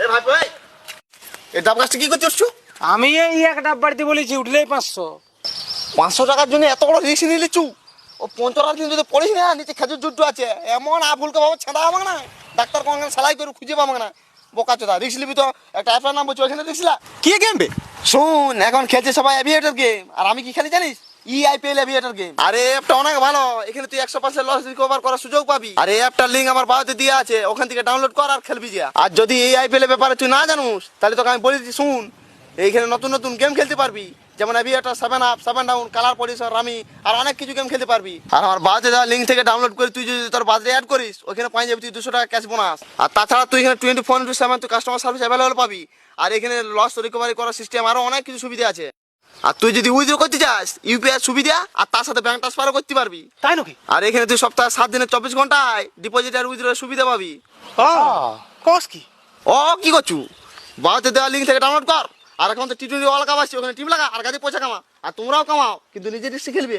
এ ভাই ভাই, এই ডাব গাছটা কি করছো? আমি এই এক ডাব বাড়িতে বলেছি উঠলেই 500। 500 টাকার জন্য এত বড় রিস্ক নিয়ে লিচু? ও 15 দিন যদি পড়িস না, নিচে খেজুর জুট্টু আছে, এমন আবুলকে ভাবে ছেঁদা হবে না, ডাক্তার কোন সেলাই করে খুঁজে পাবো না। বোকা চোদা, রিস্ক নিবি তো একটা অ্যাপের নাম বলছি, ওইখানে রিস্কলা কি গেম বে? শুন, এখন খেলছে সবাই এভিয়েটর গেম, আর আমি কি খেলি জানিস? EIPL aviator game. আরে অ্যাপটা অনেক ভালো, এখানে তুই 100% লস রিকভার করার সুযোগ পাবি। আর এই অ্যাপটার লিংক আমার বায়োতে দেওয়া আছে, ওখান থেকে ডাউনলোড কর আর খেলবি যা। আর যদি এই IPL এর ব্যাপারে তুই না জানুস, তাহলে তোকে আমি বলে দিচ্ছি শুন, এইখানে নতুন নতুন গেম খেলতে পারবি, যেমন aviator 7 up, 7 down, colour prediction, rummy, আর অনেক কিছু গেম খেলতে পারবি। আর আমার বায়োতে দেওয়া লিঙ্ক থেকে ডাউনলোড করে তুই যদি তোর বাজারে অ্যাড করিস, ওখানে পাই যাবি তুই 200 টাকা ক্যাশ বোনাস। আর তাছাড়া তুই এখানে 24/7 তুই কাস্টমার সার্ভিস অ্যাভেলেবল পাবি। আর এখানে লস রিকভারি করার সিস্টেম আরো অনেক কিছু সুবিধা আছে। আর তুই যদি উইথড্র করতে চাস, ইউপিআই সুবিধা, আর তার সাথে ব্যাংক ট্রান্সফারও করতে পারবি। তাই নাকি? আর এখানে তুই সপ্তাহে 7 দিনে 24 ঘন্টায় ডিপোজিট আর উইথড্রর সুবিধা পাবি। কস কি? ও কি করছু? বাড়িতে দেওয়া লিঙ্ক থেকে ডাউনলোড কর। আর এখন তো T20 ওয়ার্ল্ড কাপ আসছে, ওখানে টিম লাগা আর গাড়ি পয়সা কামা। আর তোমরাও কামাও, কিন্তু নিজে রিস্কে খেলবে।